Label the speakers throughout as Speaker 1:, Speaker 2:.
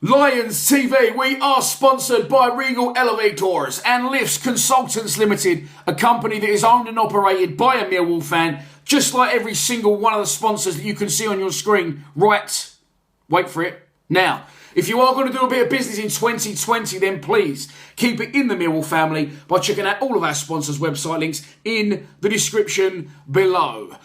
Speaker 1: Lions TV, we are sponsored by Regal Elevators and Lifts Consultants Limited, a company that is owned and operated by a Millwall fan, just like every single one of the sponsors that you can see on your screen right, wait for it, now. If you are going to do a bit of business in 2020, then please keep it in the Millwall family by checking out all of our sponsors' website links in the description below.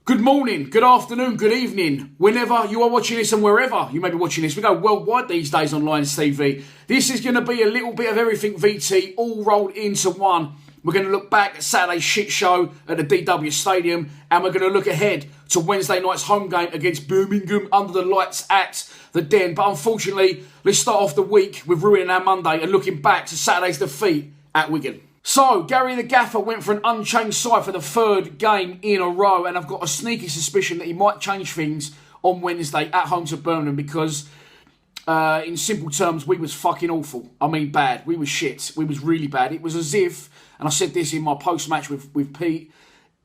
Speaker 1: Good morning, good afternoon, good evening, whenever you are watching this and wherever you may be watching this. We go worldwide these days on Lions TV. This is going to be a little bit of everything VT all rolled into one. We're going to look back at Saturday's shit show at the DW Stadium, and we're going to look ahead to Wednesday night's home game against Birmingham under the lights at the Den. But unfortunately, let's start off the week with ruining our Monday and looking back to Saturday's defeat at Wigan. So, Gary the Gaffer went for an unchanged side for the third game in a row, and I've got a sneaky suspicion that he might change things on Wednesday at home to Birmingham because, in simple terms, we was fucking awful. I mean bad. We was shit. We was really bad. It was as if, and I said this in my post-match with Pete,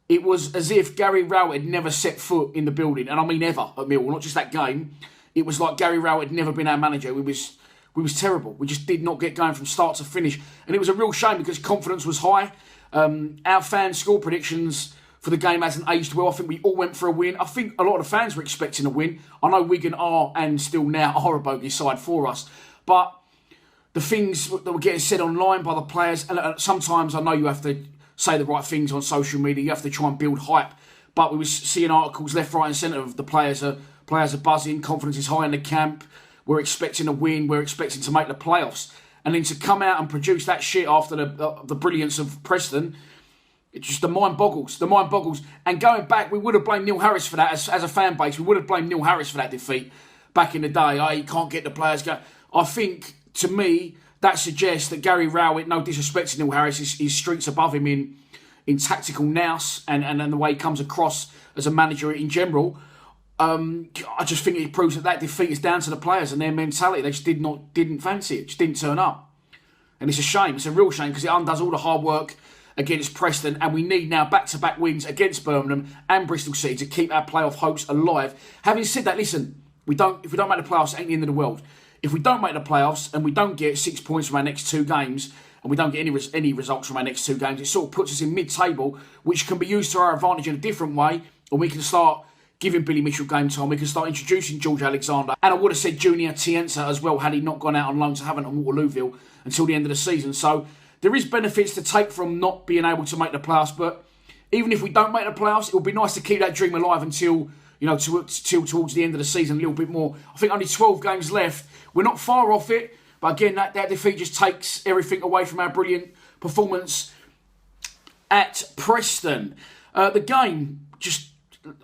Speaker 1: it was as if Gary Rowett had never set foot in the building, and I mean ever at Millwall, not just that game. It was like Gary Rowett had never been our manager. We was terrible. We just did not get going from start to finish. And it was a real shame because confidence was high. Our fan score predictions for the game hasn't aged well. I think we all went for a win. I think a lot of the fans were expecting a win. I know Wigan are, and still now are, a bogey side for us. But the things that were getting said online by the players, and sometimes I know you have to say the right things on social media. You have to try and build hype. But we was seeing articles left, right and centre of the players are buzzing. Confidence is high in the camp. We're expecting a win. We're expecting to make the playoffs. And then to come out and produce that shit after the brilliance of Preston, it's just the mind boggles. The mind boggles. And going back, we would have blamed Neil Harris for that as a fan base. We would have blamed Neil Harris for that defeat back in the day. Oh, he can't get the players going. I think, to me, that suggests that Gary Rowett, no disrespect to Neil Harris, is streets above him in tactical nous and the way he comes across as a manager in general. I just think it proves that defeat is down to the players and their mentality. They just didn't fancy it, just didn't turn up. And it's a shame, it's a real shame because it undoes all the hard work against Preston, and we need now back-to-back wins against Birmingham and Bristol City to keep our playoff hopes alive. Having said that, listen, if we don't make the playoffs, it ain't the end of the world. If we don't make the playoffs and we don't get 6 points from our next two games and we don't get any results from our next two games, it sort of puts us in mid-table, which can be used to our advantage in a different way, and we can start giving Billy Mitchell game time. We can start introducing George Alexander. And I would have said Junior Tienza as well had he not gone out on loan to Havant and Waterlooville until the end of the season. So there is benefits to take from not being able to make the playoffs. But even if we don't make the playoffs, it would be nice to keep that dream alive until, till towards the end of the season a little bit more. I think only 12 games left. We're not far off it. But again, that defeat just takes everything away from our brilliant performance at Preston. The game just...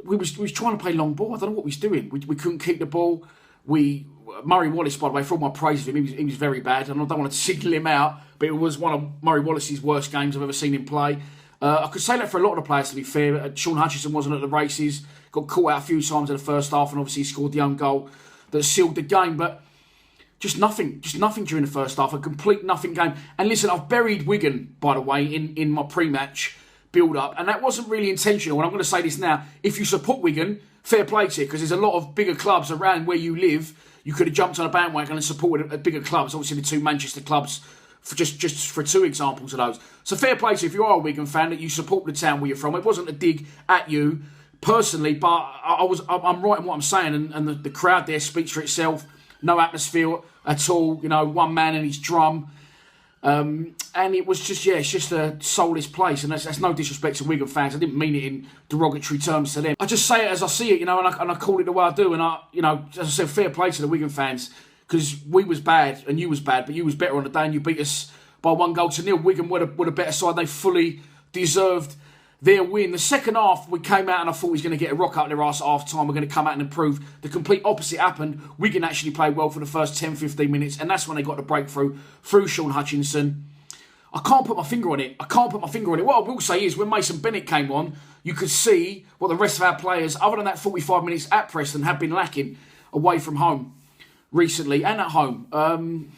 Speaker 1: We was trying to play long ball. I don't know what we was doing. We couldn't keep the ball. Murray Wallace, by the way, for all my praise of him, he was very bad, and I don't want to single him out, but it was one of Murray Wallace's worst games I've ever seen him play. I could say that for a lot of the players, to be fair. Sean Hutchinson wasn't at the races, got caught out a few times in the first half, and obviously scored the own goal that sealed the game. But just nothing during the first half. A complete nothing game. And listen, I've buried Wigan, by the way, in my pre-match build-up, and that wasn't really intentional. And I'm going to say this now: if you support Wigan, fair play to you, because there's a lot of bigger clubs around where you live. You could have jumped on a bandwagon and supported a bigger clubs. Obviously, the two Manchester clubs, for just for two examples of those. So fair play to you if you are a Wigan fan that you support the town where you're from. It wasn't a dig at you personally, but I'm right in what I'm saying, and the crowd there speaks for itself. No atmosphere at all. One man and his drum. And it was just, it's just a soulless place, and that's no disrespect to Wigan fans. I didn't mean it in derogatory terms to them. I just say it as I see it, and I call it the way I do. And as I said, fair play to the Wigan fans, because we was bad and you was bad, but you was better on the day, and you beat us by 1-0. Wigan were a better side. They fully deserved their win. The second half, we came out and I thought we was going to get a rock up their arse at half time. We're going to come out and improve. The complete opposite happened. Wigan actually played well for the first 10-15 minutes, and that's when they got the breakthrough through Sean Hutchinson. I can't put my finger on it. What I will say is, when Mason Bennett came on, you could see what the rest of our players, other than that 45 minutes at Preston, have been lacking away from home recently and at home.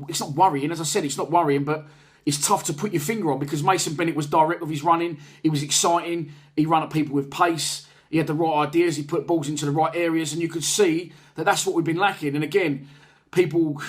Speaker 1: It's not worrying. As I said, it's not worrying, but it's tough to put your finger on, because Mason Bennett was direct with his running. He was exciting. He ran at people with pace. He had the right ideas. He put balls into the right areas, and you could see that that's what we've been lacking. And again, people,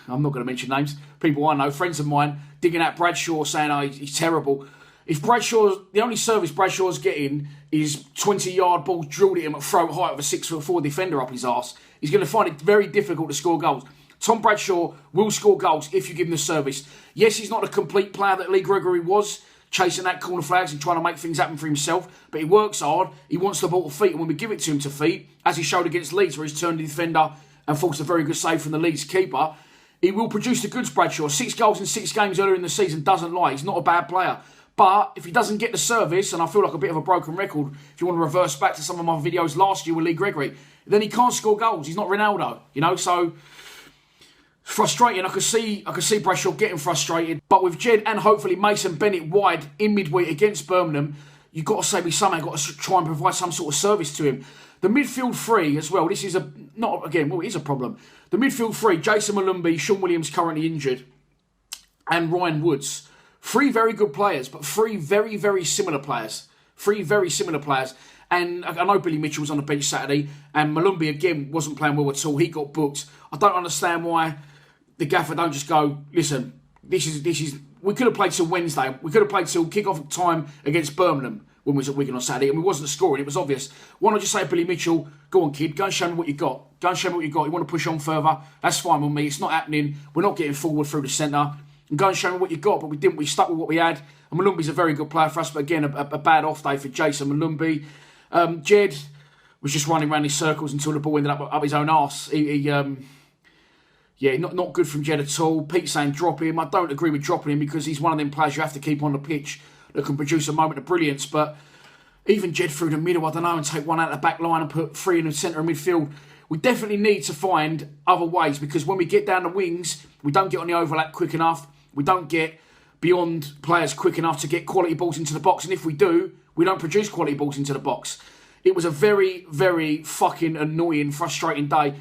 Speaker 1: I'm not going to mention names, people I know, friends of mine, digging out Bradshaw saying, oh, he's terrible. If the only service Bradshaw's getting is 20-yard balls drilled at him at throat height with a 6'4" defender up his arse, he's going to find it very difficult to score goals. Tom Bradshaw will score goals if you give him the service. Yes, he's not a complete player that Lee Gregory was, chasing that corner flags and trying to make things happen for himself, but he works hard, he wants the ball to feet, and when we give it to him to feet, as he showed against Leeds, where he's turned the defender and forced a very good save from the Leeds keeper, he will produce the goods, Bradshaw. 6 goals in 6 games earlier in the season doesn't lie. He's not a bad player. But if he doesn't get the service, and I feel like a bit of a broken record, if you want to reverse back to some of my videos last year with Lee Gregory, then he can't score goals. He's not Ronaldo, so frustrating. I could see Bradshaw getting frustrated. But with Jed and hopefully Mason Bennett wide in midweek against Birmingham, you've got to say we somehow got to try and provide some sort of service to him. The midfield three as well, this is it is a problem. The midfield three, Jason Malumbi, Sean Williams currently injured, and Ryan Woods. 3 very good players, but 3 very, very similar players. 3 very similar players. And I know Billy Mitchell was on the bench Saturday, and Malumbi, again, wasn't playing well at all. He got booked. I don't understand why the gaffer don't just go, listen, this is. We could have played till Wednesday. We could have played till kick-off time against Birmingham when we was at Wigan on Saturday, and we wasn't scoring. It was obvious. Why not just say to Billy Mitchell, go on, kid, go and show me what you got. Go and show me what you got. You want to push on further? That's fine with me. It's not happening. We're not getting forward through the centre. And go and show me what you got, but we didn't. We stuck with what we had. And Malumbi's a very good player for us, but again, a bad off day for Jason Malumbi. Jed was just running around in circles until the ball ended up his own arse. Not good from Jed at all. Pete saying drop him. I don't agree with dropping him because he's one of them players you have to keep on the pitch that can produce a moment of brilliance. But even Jed through the middle, I don't know, and take one out of the back line and put 3 in the centre of midfield. We definitely need to find other ways because when we get down the wings, we don't get on the overlap quick enough. We don't get beyond players quick enough to get quality balls into the box. And if we do, we don't produce quality balls into the box. It was a very, very fucking annoying, frustrating day.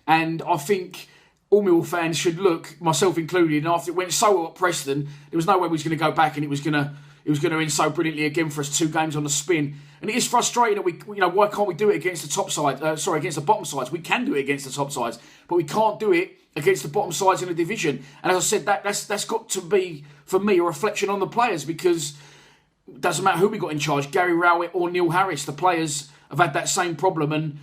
Speaker 1: And I think all Millwall fans should look, myself included, and after it went so well at Preston, there was no way we was going to go back and it was going to end so brilliantly again for us 2 games on the spin. And it is frustrating that why can't we do it against the top side? Against the bottom sides. We can do it against the top sides, but we can't do it against the bottom sides in the division. And as I said, that's got to be, for me, a reflection on the players because it doesn't matter who we got in charge, Gary Rowett or Neil Harris, the players have had that same problem. And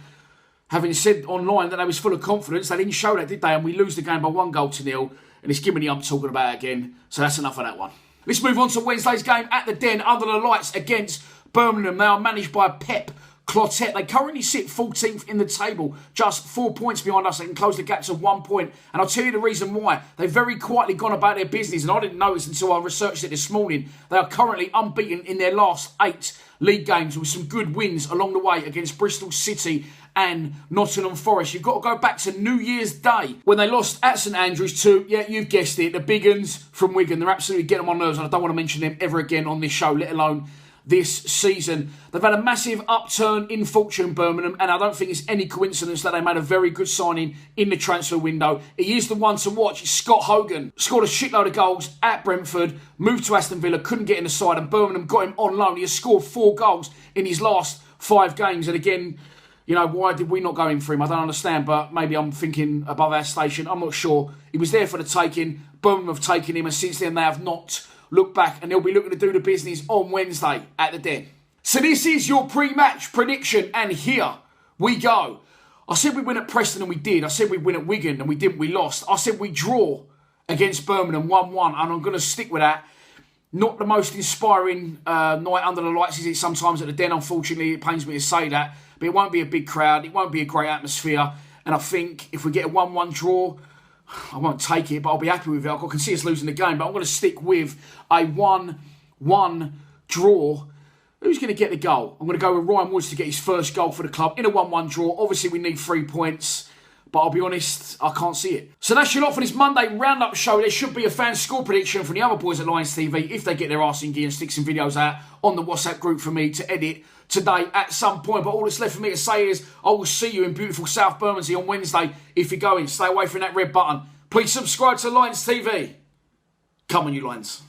Speaker 1: having said online that they was full of confidence, they didn't show that, did they? And we lose the game by 1-0, and it's Gimini I'm talking about again. So that's enough of that one. Let's move on to Wednesday's game at the Den under the lights against Birmingham. They are managed by Pep Clotet. They currently sit 14th in the table, just 4 points behind us. They can close the gap to 1 point. And I'll tell you the reason why. They've very quietly gone about their business, and I didn't notice until I researched it this morning. They are currently unbeaten in their last 8 league games with some good wins along the way against Bristol City and Nottingham Forest. You've got to go back to New Year's Day when they lost at St Andrews to, yeah, you've guessed it, the big uns from Wigan. They're absolutely getting on my nerves and I don't want to mention them ever again on this show, let alone this season. They've had a massive upturn in fortune, Birmingham, and I don't think it's any coincidence that they made a very good signing in the transfer window. He is the one to watch. It's Scott Hogan. Scored a shitload of goals at Brentford, moved to Aston Villa, couldn't get in the side, and Birmingham got him on loan. He has scored 4 goals in his last 5 games, and again, why did we not go in for him? I don't understand, but maybe I'm thinking above our station. I'm not sure. He was there for the taking. Birmingham have taken him, and since then they have not looked back, and they'll be looking to do the business on Wednesday at the Den. So this is your pre-match prediction, and here we go. I said we'd win at Preston, and we did. I said we'd win at Wigan, and we didn't. We lost. I said we'd draw against Birmingham 1-1, and I'm going to stick with that. Not the most inspiring night under the lights, is it, sometimes at the Den, unfortunately. It pains me to say that. But it won't be a big crowd. It won't be a great atmosphere. And I think if we get a 1-1 draw, I won't take it, but I'll be happy with it. I can see us losing the game, but I'm going to stick with a 1-1 draw. Who's going to get the goal? I'm going to go with Ryan Woods to get his first goal for the club in a 1-1 draw. Obviously, we need 3 points, but I'll be honest, I can't see it. So that's your lot for this Monday roundup show. There should be a fan score prediction from the other boys at Lions TV if they get their arse in gear and stick some videos out on the WhatsApp group for me to edit today at some point. But all that's left for me to say is I will see you in beautiful South Bermondsey on Wednesday. If you're going, stay away from that red button. Please subscribe to Lions TV. Come on, you Lions.